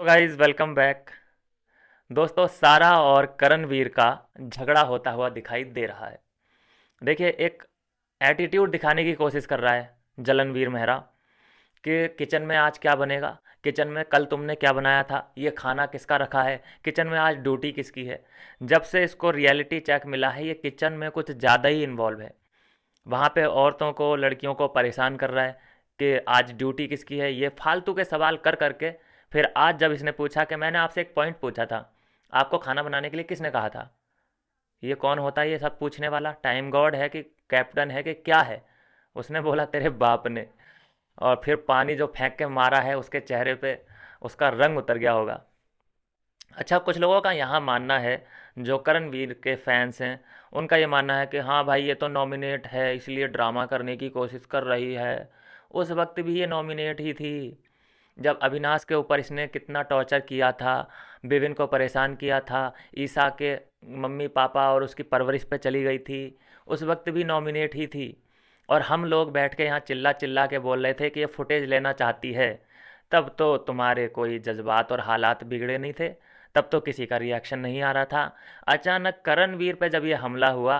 तो guys welcome back. दोस्तों, सारा और करणवीर का झगड़ा होता हुआ दिखाई दे रहा है। देखिए, एक एटीट्यूड दिखाने की कोशिश कर रहा है जलनवीर मेहरा कि किचन में आज क्या बनेगा, किचन में कल तुमने क्या बनाया था, ये खाना किसका रखा है, किचन में आज ड्यूटी किसकी है। जब से इसको रियलिटी चेक मिला है, ये किचन में कुछ ज़्यादा ही इन्वॉल्व है। वहाँ पे औरतों को, लड़कियों को परेशान कर रहा है कि आज ड्यूटी किसकी है। ये फालतू के सवाल कर करके फिर आज जब इसने पूछा कि मैंने आपसे एक पॉइंट पूछा था, आपको खाना बनाने के लिए किसने कहा था, ये कौन होता है ये सब पूछने वाला, टाइम गॉड है कि कैप्टन है कि क्या है। उसने बोला तेरे बाप ने। और फिर पानी जो फेंक के मारा है उसके चेहरे पे, उसका रंग उतर गया होगा। अच्छा, कुछ लोगों का यहाँ मानना है, जो करणवीर के फैंस हैं, उनका ये मानना है कि हाँ भाई, ये तो नॉमिनेट है इसलिए ड्रामा करने की कोशिश कर रही है। उस वक्त भी ये नॉमिनेट ही थी, जब अविनाश के ऊपर इसने कितना टॉर्चर किया था, विविन को परेशान किया था, ईसा के मम्मी पापा और उसकी परवरिश पे चली गई थी। उस वक्त भी नॉमिनेट ही थी। और हम लोग बैठ के यहाँ चिल्ला चिल्ला के बोल रहे थे कि ये फुटेज लेना चाहती है। तब तो तुम्हारे कोई जज्बात और हालात बिगड़े नहीं थे, तब तो किसी का रिएक्शन नहीं आ रहा था। अचानक करणवीर पे जब ये हमला हुआ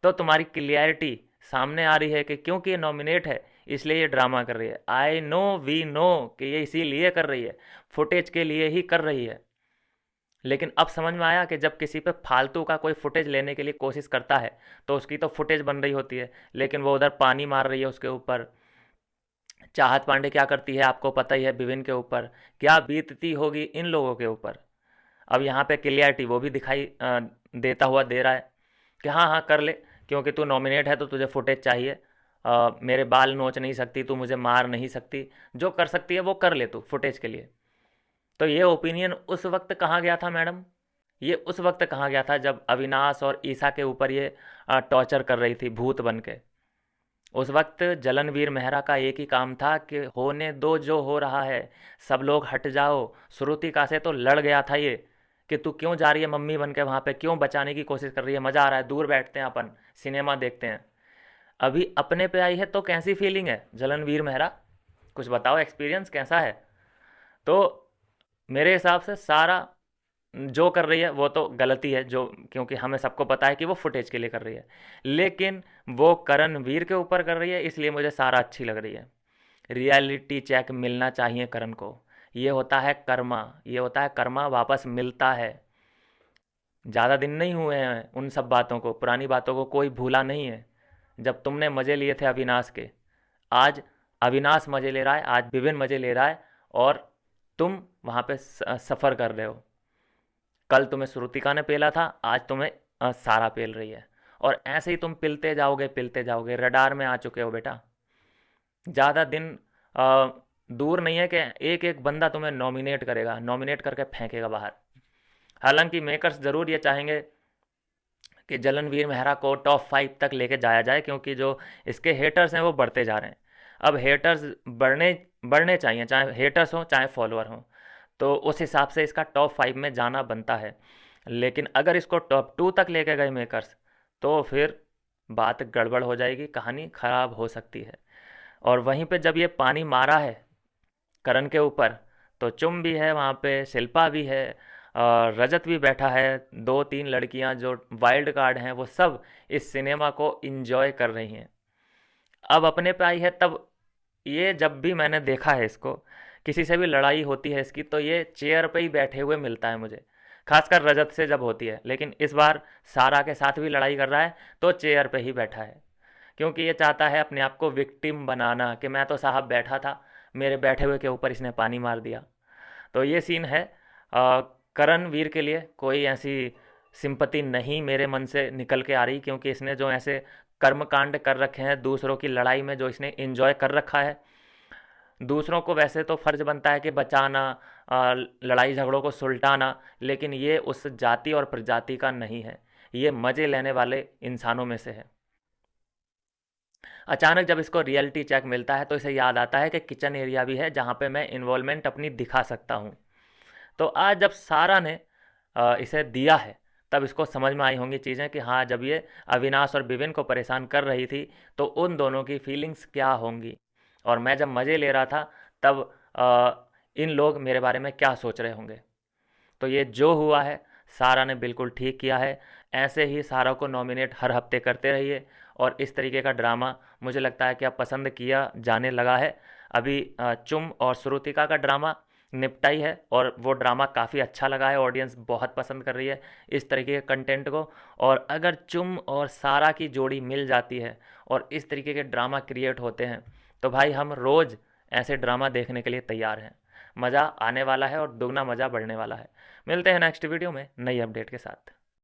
तो तुम्हारी क्लियरिटी सामने आ रही है कि क्योंकि ये नॉमिनेट है इसलिए ये ड्रामा कर रही है। आई नो, वी नो कि ये इसीलिए कर रही है, फुटेज के लिए ही कर रही है। लेकिन अब समझ में आया कि जब किसी पे फालतू का कोई फुटेज लेने के लिए कोशिश करता है तो उसकी तो फुटेज बन रही होती है, लेकिन वो उधर पानी मार रही है उसके ऊपर। चाहत पांडे क्या करती है आपको पता ही है, विभिन्न के ऊपर क्या बीतती होगी इन लोगों के ऊपर। अब यहाँ पे क्लियरिटी वो भी दिखाई देता हुआ दे रहा है कि हाँ हाँ कर ले, क्योंकि तू नॉमिनेट है तो तुझे फुटेज चाहिए। मेरे बाल नोच नहीं सकती, तू मुझे मार नहीं सकती, जो कर सकती है वो कर ले तू फुटेज के लिए। तो ये ओपिनियन उस वक्त कहाँ गया था मैडम, ये उस वक्त कहाँ गया था जब अविनाश और ईसा के ऊपर ये टॉर्चर कर रही थी भूत बन के। उस वक्त जलनवीर मेहरा का एक ही काम था कि होने दो जो हो रहा है, सब लोग हट जाओ। श्रुतिका से तो लड़ गया था ये कि तू क्यों जा रही है मम्मी बन के वहाँ पे, क्यों बचाने की कोशिश कर रही है, मज़ा आ रहा है, दूर बैठते हैं अपन, सिनेमा देखते हैं। अभी अपने पे आई है तो कैसी फीलिंग है जलनवीर मेहरा, कुछ बताओ, एक्सपीरियंस कैसा है। तो मेरे हिसाब से सारा जो कर रही है वो तो गलती है, जो क्योंकि हमें सबको पता है कि वो फुटेज के लिए कर रही है। लेकिन वो करणवीर के ऊपर कर रही है इसलिए मुझे सारा अच्छी लग रही है। रियलिटी चेक मिलना चाहिए करण को। ये होता है कर्मा, ये होता है कर्मा, वापस मिलता है। ज़्यादा दिन नहीं हुए हैं उन सब बातों को, पुरानी बातों को कोई भूला नहीं है। जब तुमने मज़े लिए थे अविनाश के, आज अविनाश मज़े ले रहा है, आज विभिन्न मज़े ले रहा है, और तुम वहाँ पे सफ़र कर रहे हो। कल तुम्हें श्रुतिका ने पेला था, आज तुम्हें सारा पेल रही है। और ऐसे ही तुम पिलते जाओगे, रडार में आ चुके हो बेटा। ज़्यादा दिन अ, दूर नहीं है कि एक एक बंदा तुम्हें नॉमिनेट करेगा, नॉमिनेट करके फेंकेगा बाहर। हालांकि मेकर्स ज़रूर ये चाहेंगे कि जलनवीर मेहरा को टॉप 5 तक लेके जाया जाए, क्योंकि जो इसके हेटर्स हैं वो बढ़ते जा रहे हैं। अब हेटर्स बढ़ने बढ़ने चाहिए, चाहे हेटर्स हों चाहे फॉलोअर हों। तो उस हिसाब से इसका टॉप 5 में जाना बनता है। लेकिन अगर इसको टॉप 2 तक लेके गए मेकर्स, तो फिर बात गड़बड़ हो जाएगी, कहानी ख़राब हो सकती है। और वहीं पे जब ये पानी मारा है करण के ऊपर, तो चुम भी है वहाँ पे, शिल्पा भी है, और रजत भी बैठा है। दो तीन लड़कियाँ जो वाइल्ड कार्ड हैं वो सब इस सिनेमा को इंजॉय कर रही हैं। अब अपने पे आई है तब, ये जब भी मैंने देखा है इसको, किसी से भी लड़ाई होती है इसकी तो ये चेयर पे ही बैठे हुए मिलता है मुझे, खासकर रजत से जब होती है। लेकिन इस बार सारा के साथ भी लड़ाई कर रहा है तो चेयर पे ही बैठा है, क्योंकि ये चाहता है अपने आप को विक्टिम बनाना कि मैं तो साहब बैठा था, मेरे बैठे हुए के ऊपर इसने पानी मार दिया। तो ये सीन है। करण वीर के लिए कोई ऐसी सिंपति नहीं मेरे मन से निकल के आ रही, क्योंकि इसने जो ऐसे कर्मकांड कर रखे हैं दूसरों की लड़ाई में, जो इसने एंजॉय कर रखा है। दूसरों को वैसे तो फ़र्ज़ बनता है कि बचाना, लड़ाई झगड़ों को सुलटाना, लेकिन ये उस जाति और प्रजाति का नहीं है, ये मज़े लेने वाले इंसानों में से है। अचानक जब इसको रियलिटी चेक मिलता है तो इसे याद आता है कि किचन एरिया भी है जहाँ पे मैं इन्वॉल्वमेंट अपनी दिखा सकता हूँ। तो आज जब सारा ने इसे दिया है, तब इसको समझ में आई होंगी चीज़ें कि हाँ, जब ये अविनाश और विविन को परेशान कर रही थी तो उन दोनों की फीलिंग्स क्या होंगी। और मैं जब मज़े ले रहा था तब इन लोग मेरे बारे में क्या सोच रहे होंगे। तो ये जो हुआ है, सारा ने बिल्कुल ठीक किया है। ऐसे ही सारा को नॉमिनेट हर हफ्ते करते रहिए, और इस तरीके का ड्रामा मुझे लगता है कि अब पसंद किया जाने लगा है। अभी चुम और श्रुतिका का ड्रामा निपटा ही है, और वो ड्रामा काफ़ी अच्छा लगा है, ऑडियंस बहुत पसंद कर रही है इस तरीके के कंटेंट को। और अगर चुम और सारा की जोड़ी मिल जाती है और इस तरीके के ड्रामा क्रिएट होते हैं, तो भाई हम रोज़ ऐसे ड्रामा देखने के लिए तैयार हैं। मज़ा आने वाला है और दुगना मज़ा बढ़ने वाला है। मिलते हैं नेक्स्ट वीडियो में नई अपडेट के साथ।